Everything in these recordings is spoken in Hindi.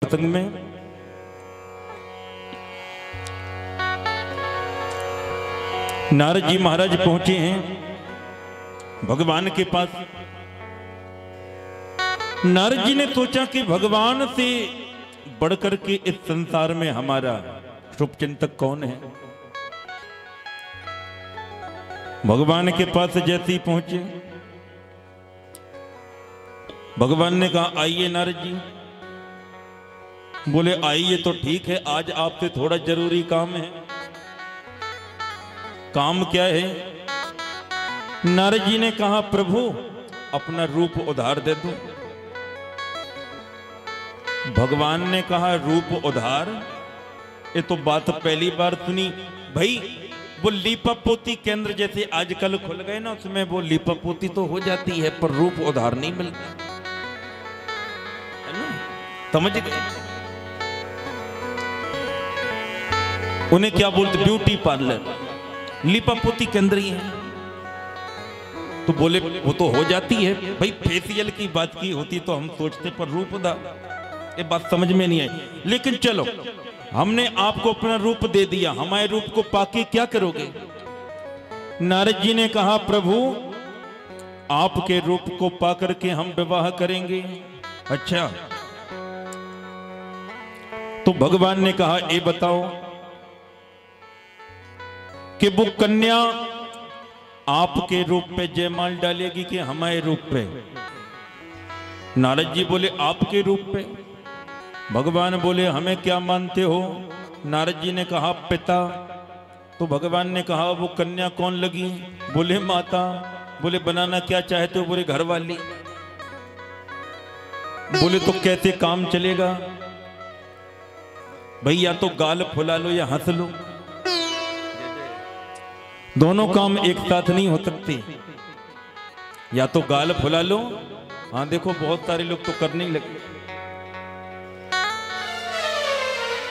प्रसंग में नारद जी महाराज पहुंचे हैं भगवान के पास। नारद जी ने सोचा कि भगवान से बढ़कर के इस संसार में हमारा शुभचिंतक कौन है। भगवान के पास जैसे ही पहुंचे, भगवान ने कहा आइए नारद जी। बोले आइए तो ठीक है, आज आपसे थोड़ा जरूरी काम है। काम क्या है? नारद जी ने कहा प्रभु अपना रूप उधार दे दो। भगवान ने कहा रूप उधार? ये तो बात पहली बार सुनी भाई। वो लीपा पोती केंद्र जैसे आजकल खुल गए ना, उसमें वो लीपा पोती तो हो जाती है पर रूप उधार नहीं मिलता है ना, समझ गए? उन्हें क्या बोलते, ब्यूटी पार्लर लीपा पोती केंद्र ही है। तो बोले वो तो हो जाती है भाई, फेसियल की बात की होती तो हम सोचते, पर रूप उधार ये बात समझ में नहीं आई। लेकिन चलो हमने आपको अपना रूप दे दिया, हमारे रूप को पाके क्या करोगे? नारद जी ने कहा प्रभु आपके रूप को पाकर के हम विवाह करेंगे। अच्छा, तो भगवान ने कहा ये बताओ कि वो कन्या आपके रूप पे जयमाल डालेगी कि हमारे रूप पे? नारद जी बोले आपके रूप पे। भगवान बोले हमें क्या मानते हो? नारद जी ने कहा पिता। तो भगवान ने कहा वो कन्या कौन लगी? बोले माता। बोले बनाना क्या चाहते हो? बोले घर वाली। बोले तो कैसे काम चलेगा भाई? या तो गाल फुला लो या हंस लो, दोनों काम एक साथ नहीं हो सकते। या तो गाल फुला लो, हाँ देखो बहुत सारे लोग तो करने ही लगे।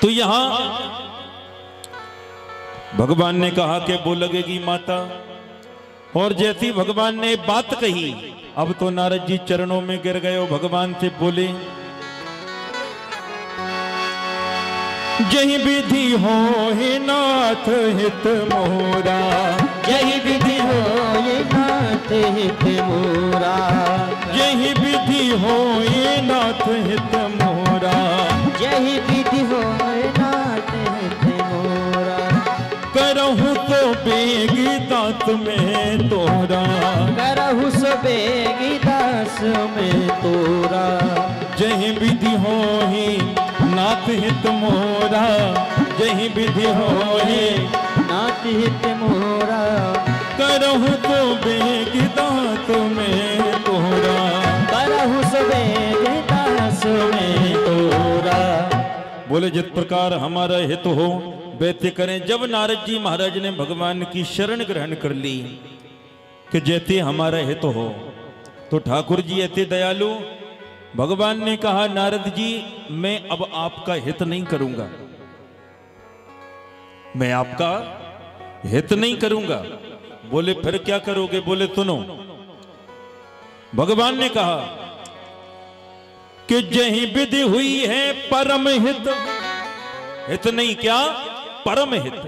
तो यहां भगवान ने कहा कि वो लगेगी माता। और जैसी भगवान ने बात कही, अब तो नारद जी चरणों में गिर गए और भगवान से बोले जही विधि हो हे नाथ हित मोरा, यही विधि हो ये नाथ हित मोरा, यही विधि हो ये नाथ हित मोरा, यही विधि हो ये नाथ हित मोरा। करहु तो बेगी दास में तोरा, करहु सो बेगी दास में तोरा, जही विधि हो ही नाथ हित मोरा, जही विधि हो ही नाथ हित मोरा। करहु तो बेगी दास में तोरा, करहु सो बेगी दास में तोरा। बोले जिस प्रकार हमारा हित हो वैसे करें। जब नारद जी महाराज ने भगवान की शरण ग्रहण कर ली कि जैसे हमारा हित हो, तो ठाकुर जी ऐसे दयालु, भगवान ने कहा नारद जी मैं अब आपका हित नहीं करूंगा, मैं आपका हित नहीं करूंगा। बोले फिर क्या करोगे? बोले सुनो, भगवान ने कहा कि जही विधि हुई है परम हित, हित नहीं क्या परम हित,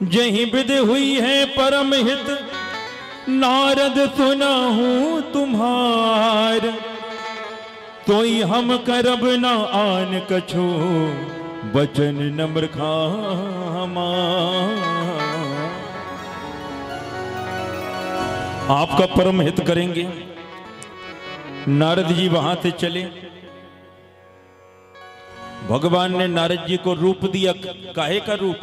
जही विधि हुई है परम हित, नारद सुना हूं तुम्हार, तोई हम करब न आन कछो, बचन नम्र खामा। आपका परम हित करेंगे। नारद जी वहां से चले। भगवान ने नारद जी को रूप दिया। काहे का रूप?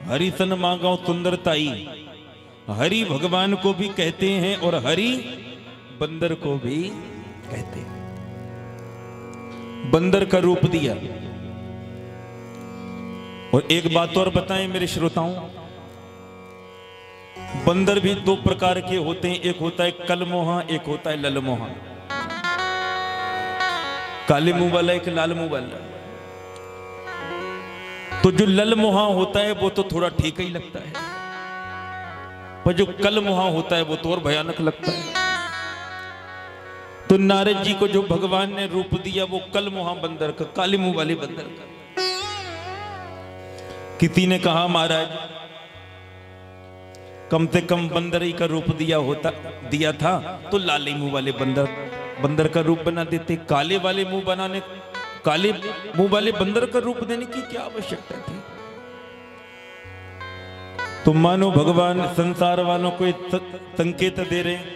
हरि सन मांगो सुंदरताई। हरि भगवान को भी कहते हैं और हरि बंदर को भी कहते हैं। बंदर का रूप दिया। और एक बात और बताएं मेरे श्रोताओं, बंदर भी दो प्रकार के होते हैं, एक होता है कलमोहा, एक होता है ललमोहा। काले मुंह वाला, एक लाल मुंह वाला। तो जो ललमोहा होता है वो तो थोड़ा ठीक ही लगता है, पर जो कलमोहा होता है वो तो और भयानक लगता है। तो तो नारद जी को जो भगवान ने रूप दिया वो कल मुहा बंदर का, काले मुंह वाले बंदर का। किसी ने कहा महाराज कम से कम बंदर का रूप दिया था तो लाले मुंह वाले बंदर का रूप बना देते। काले मुंह वाले बंदर का रूप देने की क्या आवश्यकता थी? तो मानो भगवान संसार वालों को एक संकेत दे रहे हैं,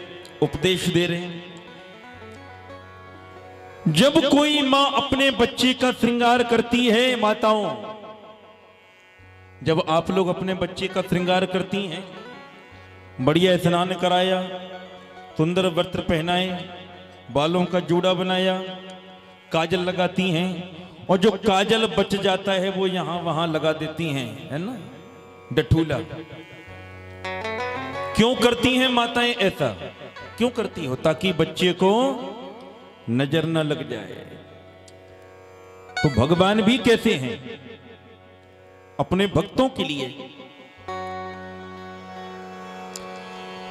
उपदेश दे रहे हैं। जब कोई मां अपने बच्चे का श्रृंगार करती है, माताओं, जब आप लोग अपने बच्चे का श्रृंगार करती हैं, बढ़िया स्नान कराया, सुंदर वस्त्र पहनाए, बालों का जूड़ा बनाया, काजल लगाती हैं, और जो काजल बच जाता है वो यहां वहां लगा देती हैं, है ना, डठूला। क्यों करती हैं माताएं ऐसा? क्यों करती हो? ताकि बच्चे को नजर न लग जाए। तो भगवान भी कैसे हैं अपने भक्तों के लिए?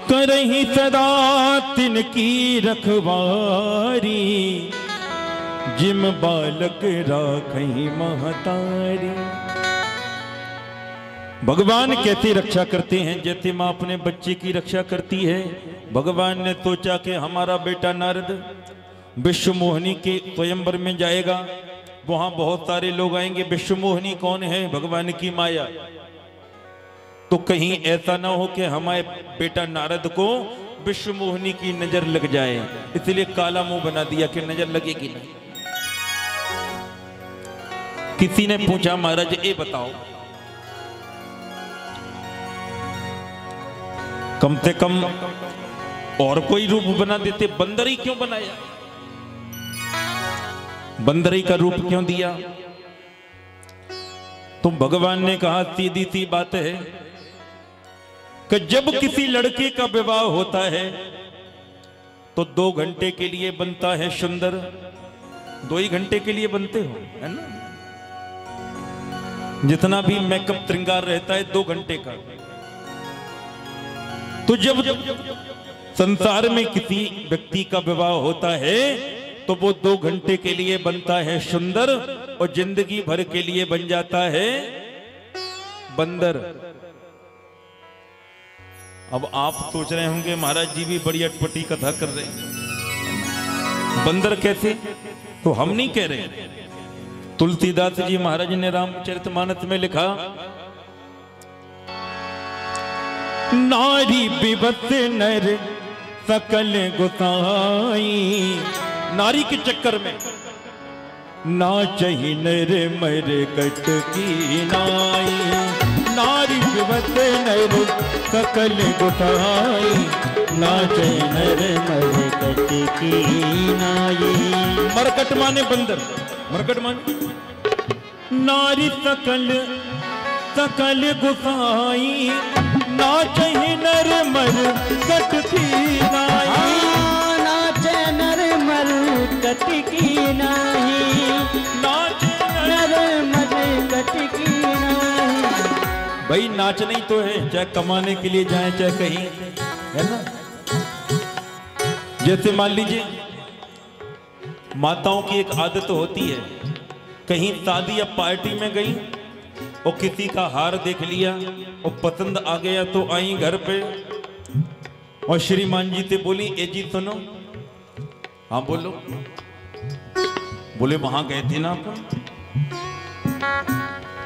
करही सदा तिनकी रखवारी, जिम बालक राखही महतारी। भगवान कैसे रक्षा करते हैं? जैसे मां अपने बच्चे की रक्षा करती है। भगवान ने सोचा कि हमारा बेटा नारद विश्व मोहिनी के स्वयंवर में जाएगा, वहां बहुत सारे लोग आएंगे। विश्व मोहिनी कौन है? भगवान की माया। तो कहीं ऐसा ना हो कि हमारे बेटा नारद को विश्व मोहिनी की नजर लग जाए, इसलिए काला मुंह बना दिया कि नजर लगेगी नहीं। किसी ने पूछा महाराज ये बताओ, कम से कम और कोई रूप बना देते, बंदर ही क्यों बनाया? बंदरी का रूप क्यों दिया? तो भगवान ने कहा सीधी सी बात है कि जब किसी लड़के का विवाह होता है तो 2 घंटे के लिए बनता है सुंदर। 2 ही घंटे के लिए बनते हो, है ना? जितना भी मेकअप श्रृंगार रहता है 2 घंटे का। तो जब संसार में किसी व्यक्ति का विवाह होता है तो वो 2 घंटे के लिए बनता है सुंदर और जिंदगी भर के लिए बन जाता है बंदर। अब आप सोच रहे होंगे महाराज जी भी बड़ी अटपटी कथा कर रहे हैं, बंदर कैसे? तो हम नहीं कह रहे। तुलसीदास जी महाराज ने रामचरितमानस में लिखा, नारी विवत नर सकल गोसाई। नारी के चक्कर में नाचहि नर मर कट की नाई। नारी विवत नर सकल गोसाई, नाचहि नर मर कट की नाई। मरकट माने बंदर, मरकट माने नारी सकल गोसाई, नाचहि नर मर कट की नाई। नाचे नर मर कट की नाई, नाचे नर मर कट की नाई। भाई नाचना ही तो है, चाहे कमाने के लिए जाए चाहे कहीं, है ना? जैसे मान लीजिए माताओं की एक आदत होती है, कहीं शादी या पार्टी में गई और किसी का हार देख लिया और पसंद आ गया तो आई घर पे और श्रीमान जी से बोली, ए जी सुनो। हाँ बोलो। बोले वहां गए थे ना अपन,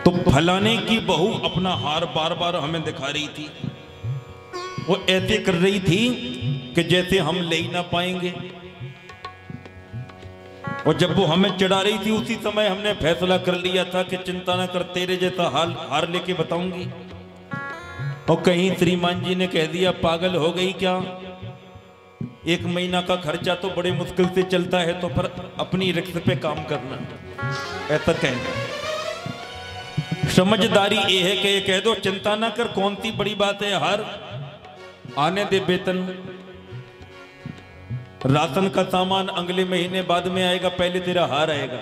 तो फलाने की बहू अपना हार बार बार हमें दिखा रही थी, वो ऐसे कर रही थी कि जैसे हम ले ही ना पाएंगे, और जब वो हमें चढ़ा रही थी उसी समय हमने फैसला कर लिया था कि चिंता ना कर, तेरे जैसा हार लेके बताऊंगी। और कहीं श्रीमान जी ने कह दिया, पागल हो गई क्या, 1 महीना का खर्चा तो बड़े मुश्किल से चलता है, तो पर अपनी रिक्स पे काम करना, ऐसा कहना। समझदारी ये है कि ये कह दो चिंता ना कर, कौन सी बड़ी बात है, हार आने दे, वेतन राशन का सामान अगले महीने बाद में आएगा, पहले तेरा हार आएगा।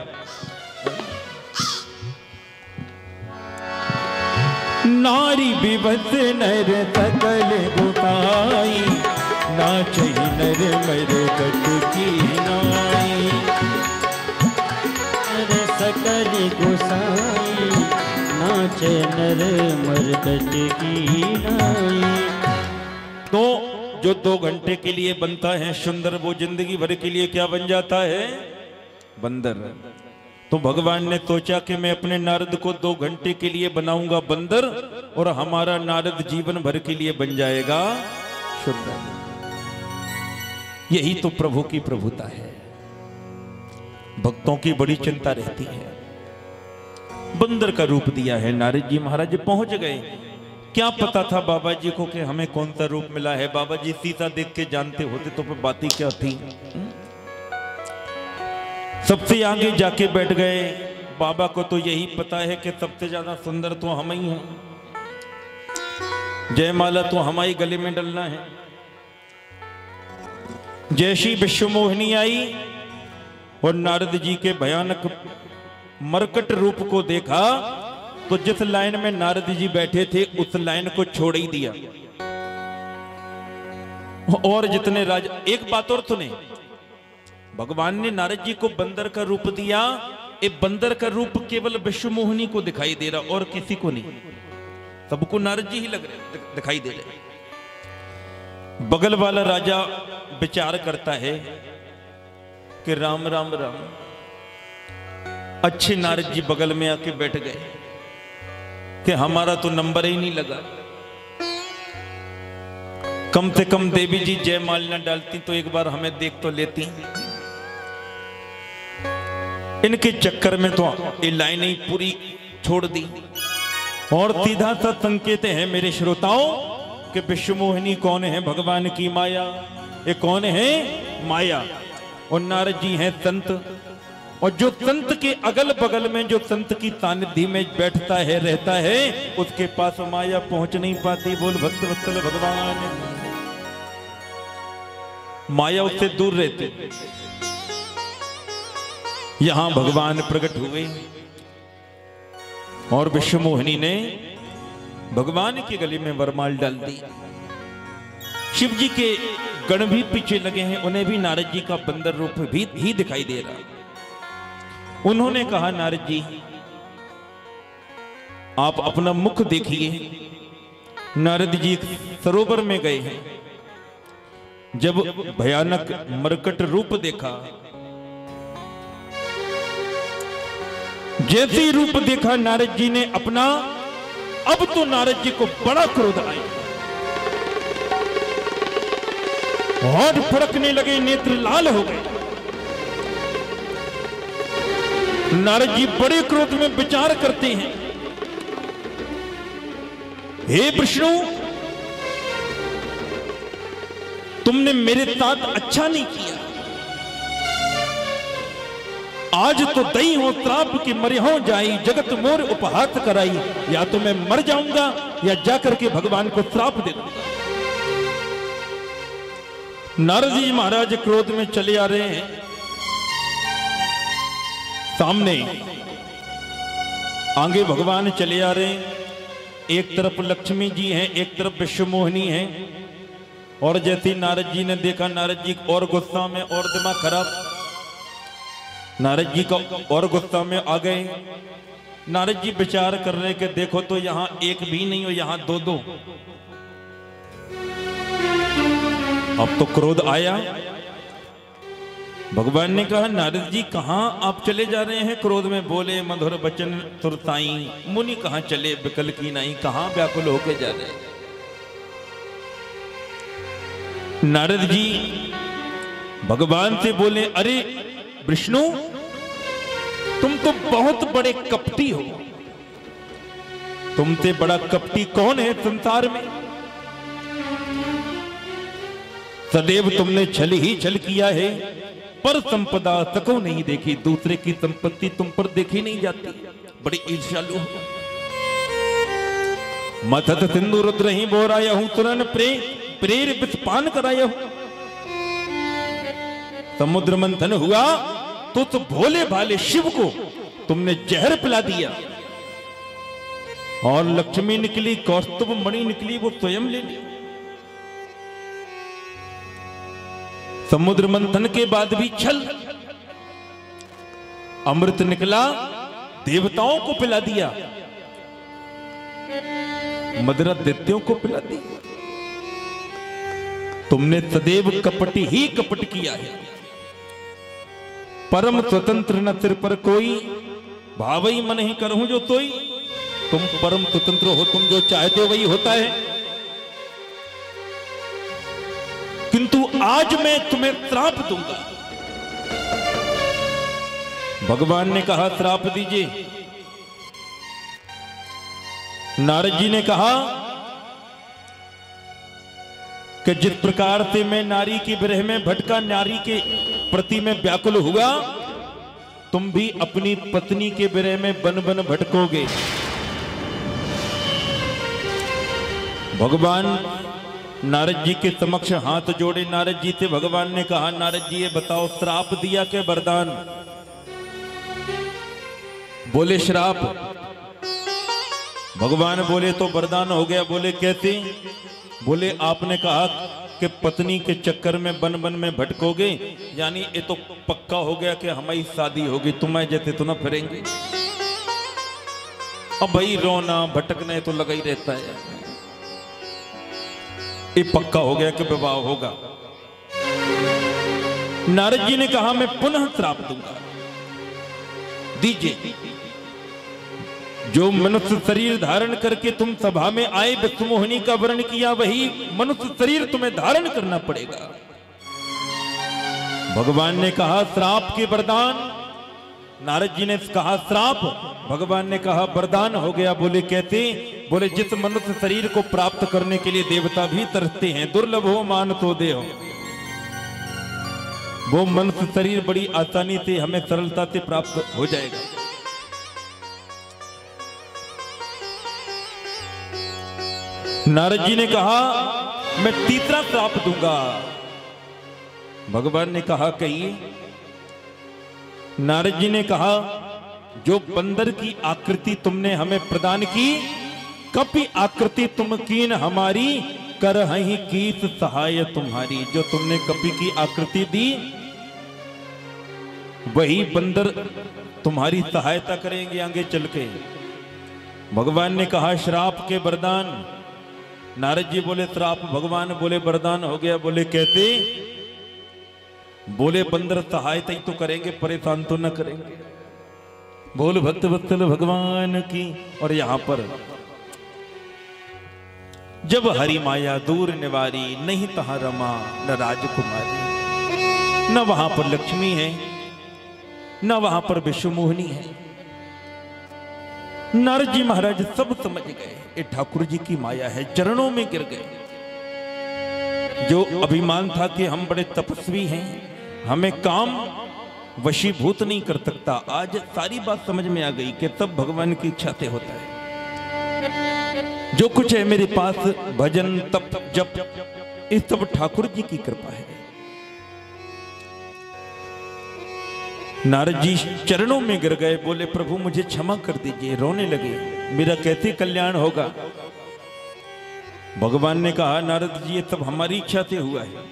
नारी विवत नर सकल गोसाई, नाचे नर मरकट की नाई, अरे सकल गोसाई नाचे नर मरकट की नाई। तो जो 2 घंटे के लिए बनता है सुंदर, वो जिंदगी भर के लिए क्या बन जाता है? बंदर। तो भगवान ने सोचा कि मैं अपने नारद को 2 घंटे के लिए बनाऊंगा बंदर, और हमारा नारद जीवन भर के लिए बन जाएगा सुंदर। यही तो प्रभु की प्रभुता है। भक्तों की बड़ी चिंता रहती है। बंदर का रूप दिया है नारद जी महाराज पहुंच गए। क्या पता था बाबा जी को कि हमें कौन सा रूप मिला है? बाबा जी सीता देख के जानते होते तो फिर बात ही क्या थी। सबसे आगे जाके बैठ गए। बाबा को तो यही पता है कि सबसे ज्यादा सुंदर तो हम ही हैं, जयमाला तो हमारी गले में डलना है। जैसी विश्वमोहिनी आई और नारद जी के भयानक मरकट रूप को देखा, तो जिस लाइन में नारद जी बैठे थे उस लाइन को छोड़ ही दिया। और जितने राजा, एक बात और सुने, भगवान ने नारद जी को बंदर का रूप दिया। ये बंदर का रूप केवल विश्वमोहिनी को दिखाई दे रहा और किसी को नहीं। सबको नारद जी ही लग रहे, दिखाई दे रहे। बगल वाला राजा विचार करता है कि राम राम राम। अच्छे नारद जी बगल में आके बैठ गए कि हमारा तो नंबर ही नहीं लगा। कम से कम देवी जी जयमाल न डालती तो एक बार हमें देख तो लेती। इनके चक्कर में तो ये लाइन ही पूरी छोड़ दी। और सीधा सा संकेत है मेरे श्रोताओं कि विश्वमोहिनी कौन है? भगवान की माया। ये कौन है? माया। और नारद जी हैं संत। और जो संत के अगल बगल में, जो संत की सानिध्य में बैठता है, रहता है, उसके पास माया पहुंच नहीं पाती। बोल भक्त वत्सल भगवान। माया उससे दूर रहती। यहां भगवान प्रकट हुए और विश्वमोहिनी ने भगवान के गले में वरमाल डाल दी। शिव जी के गण भी पीछे लगे हैं, उन्हें भी नारद जी का बंदर रूप भी ही दिखाई दे रहा। उन्होंने कहा, नारद जी आप अपना मुख देखिए। नारद जी सरोवर में गए हैं। जब भयानक मरकट रूप देखा, जैसे ही रूप देखा नारद जी ने अपना, अब तो नारद जी को बड़ा क्रोध आया। होठ फड़कने लगे, नेत्र लाल हो गए। नारद जी बड़े क्रोध में विचार करते हैं, हे विष्णु, तुमने मेरे साथ अच्छा नहीं किया। आज तो दई हो त्राप की मरे हो जाई, जगत मोर उपहास कराई। या तो मैं मर जाऊंगा या जाकर के भगवान को श्राप दे दूंगा। नारद जी महाराज क्रोध में चले आ रहे हैं। सामने आगे भगवान चले आ रहे हैं। एक तरफ लक्ष्मी जी हैं, एक तरफ विश्वमोहिनी हैं। और जैसे नारद जी ने देखा, नारद जी और गुस्सा में और दिमाग खराब। नारद जी का और गुस्सा में आ गए। नारद जी विचार कर रहे कि देखो तो यहां एक भी नहीं हो, यहां दो दो। अब तो क्रोध आया। भगवान ने कहा, नारद जी कहां आप चले जा रहे हैं? क्रोध में बोले, मधुर बचन सुरताई, मुनि कहां चले विकल की नाई। कहां व्याकुल होके जा रहे हैं? नारद जी भगवान से बोले, अरे विष्णु, तुम तो बहुत बड़े कपटी हो। तुमसे बड़ा कपटी कौन है संसार में? सदैव तुमने छल ही छल किया है, पर संपदा सको नहीं देखी। दूसरे की संपत्ति तुम पर देखी नहीं जाती। बड़ी ईर्ष्यालु हो। मथत सिंधु रुद्र ही बोराया हूं, तुरन प्रेर विषपान कराया हूं। समुद्र मंथन हुआ तो उस भोले भाले शिव को तुमने जहर पिला दिया। और लक्ष्मी निकली, कौस्तुभ मणि निकली, वो स्वयं ले ली। समुद्र मंथन के बाद भी छल, अमृत निकला, देवताओं को पिला दिया, मदिरा दैत्यों को पिला दी। तुमने सदैव कपट ही कपट किया है। परम स्वतंत्र न सिर पर कोई, भावई मन ही करहूं जो तोई। तुम परम स्वतंत्र हो, तुम जो चाहते हो वही होता है। किंतु आज मैं तुम्हें श्राप दूंगा। भगवान ने कहा श्राप दीजिए। नारद जी ने कहा कि जिस प्रकार से मैं नारी की विरह में भटका, नारी के प्रति में व्याकुल हुआ, तुम भी अपनी पत्नी के विरह में बन बन भटकोगे। भगवान नारद जी के समक्ष हाथ जोड़े नारद जी से भगवान ने कहा, नारद जी ये बताओ श्राप दिया के वरदान? बोले श्राप। भगवान बोले तो वरदान हो गया। बोले कैसे? बोले आपने कहा कि पत्नी के चक्कर में बन बन में भटकोगे, यानी ये तो पक्का हो गया कि हमारी शादी होगी, तुम्हें जैसे तो ना फिरेंगे। अब भाई रोना भटकने तो लगा ही रहता है, ये पक्का हो गया कि विवाह होगा। नारद जी ने कहा मैं पुनः श्राप दूंगा, दीजिए। जो मनुष्य शरीर धारण करके तुम सभा में आए, विश्वमोहिनी का वर्ण किया, वही मनुष्य शरीर तुम्हें धारण करना पड़ेगा। भगवान ने कहा श्राप के वरदान। नारद जी ने कहा श्राप, भगवान ने कहा वरदान हो गया। बोले कहते? बोले जिस मनुष्य शरीर को प्राप्त करने के लिए देवता भी तरसते हैं, दुर्लभ हो मान तो दे हो, वो मनुष्य शरीर बड़ी आसानी से हमें सरलता से प्राप्त हो जाएगा। नारद जी ने कहा मैं तीसरा श्राप दूंगा। भगवान ने कहा कहिए। नारद जी ने कहा जो बंदर की आकृति तुमने हमें प्रदान की, कपि आकृति तुम कीन हमारी, करहि कीस सहाय तुम्हारी। जो तुमने कपि की आकृति दी, वही बंदर तुम्हारी सहायता करेंगे आगे चल के। भगवान ने कहा श्राप के वरदान। नारद जी बोले श्राप, भगवान बोले वरदान हो गया। बोले कैसे? बोले बंदर सहायता ही तो करेंगे, परेशान तो न करेंगे। बोल भक्त वत्सल भगवान की। और यहां पर जब हरि माया दूर निवारी, नहीं तहां रमा न राजकुमारी। न वहां पर लक्ष्मी है, न वहां पर विश्वमोहिनी है। नारद जी महाराज सब समझ गए ये ठाकुर जी की माया है, चरणों में गिर गए। जो अभिमान था कि हम बड़े तपस्वी हैं, हमें काम वशीभूत नहीं कर सकता, आज सारी बात समझ में आ गई कि तब भगवान की इच्छा से होता है। जो कुछ है मेरे पास, भजन तप जप, इस सब ठाकुर जी की कृपा है। नारद जी चरणों में गिर गए। बोले प्रभु मुझे क्षमा कर दीजिए, रोने लगे, मेरा कैसे कल्याण होगा। भगवान ने कहा नारद जी ये सब हमारी इच्छा से हुआ है,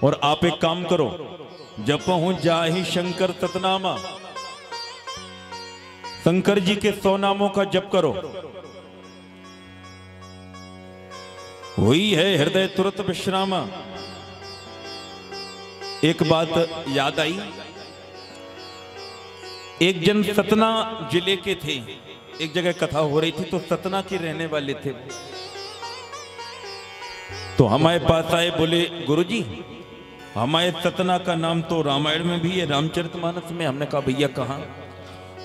और आप एक काम करो, जपहु जाहि शंकर सतनामा, शंकर जी के 100 नामों का जप करो, वही है हृदय तुरंत विश्रामा। एक बात याद आई, एक जन सतना जिले के थे, एक जगह कथा हो रही थी, तो सतना के रहने वाले थे। तो हमारे पास आए, बोले गुरुजी हमारे सतना का नाम तो रामायण में भी है, रामचरितमानस में। हमने कहा भैया कहाँ?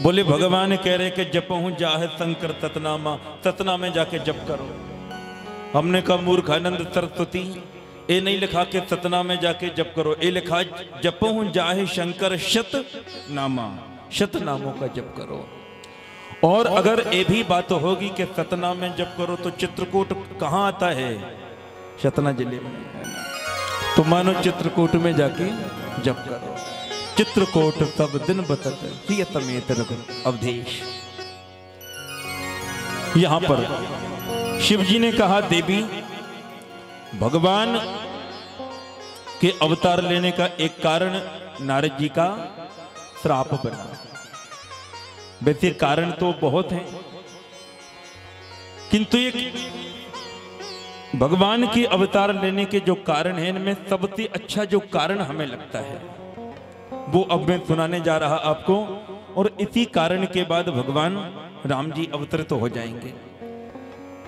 बोले भगवान कह रहे कि जपहु जाहे शंकर सतनामा, सतना में जाके जप करो। हमने कहा मूर्खानंद सरस्वती, ये नहीं लिखा कि सतना में जाके जप करो, ये लिखा जपहु जाहे शंकर शत नामा, शत नामों का जप करो। और अगर ये भी बात होगी कि सतना में जप करो, तो चित्रकूट कहाँ आता है? सतना जिले में है ना। तो मानो चित्रकूट में जाके जप करो। चित्रकूट सब दिन बतत सियत में रघु अवधेश। यहां पर शिव जी ने कहा देवी, भगवान के अवतार लेने का एक कारण नारद जी का श्राप बना। वैसे कारण तो बहुत हैं, किंतु एक भगवान के अवतार लेने के जो कारण हैं, इनमें सबसे अच्छा जो कारण हमें लगता है वो अब मैं सुनाने जा रहा आपको। और इसी कारण के बाद भगवान राम जी अवतरित हो जाएंगे।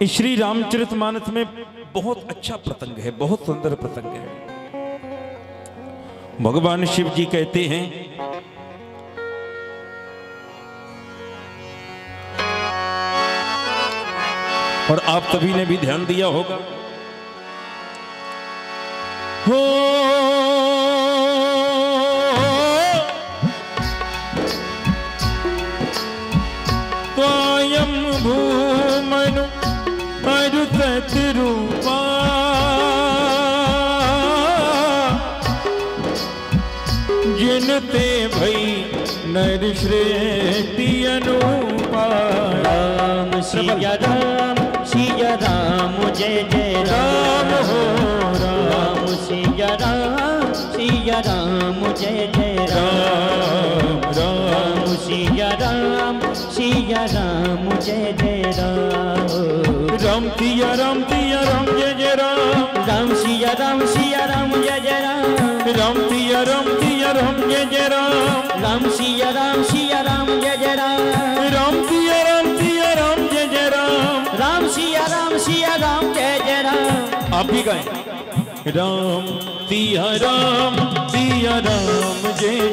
इस श्री रामचरितमानस में बहुत अच्छा प्रसंग है, बहुत सुंदर प्रसंग है। भगवान शिव जी कहते हैं, और आप सभी ने भी ध्यान दिया होगा, हो स्वयं भूमनु मरुत रूपा जिनते भई नर श्रेष्ठि अनुपा। राम सिया राम जय जय राम हो राम सिया राम जय जय राम राम सिया राम जय जय राम राम सिया राम जय जय राम राम सिया राम जय जय राम राम सिया राम जय जय राम राम सिया राम जय जय राम राम सिया राम जय जय राम राम सिया राम जय जय राम। आप भी गाएं, राम सिया राम जय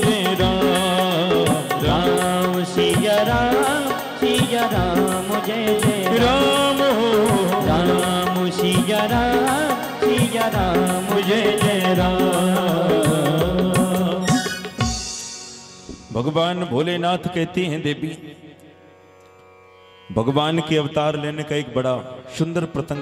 जय राम राम सिया राम जय जय राम हो राम सिया राम जय जय राम। भगवान भोलेनाथ कहते हैं, देवी भगवान के अवतार लेने का एक बड़ा सुंदर प्रसंग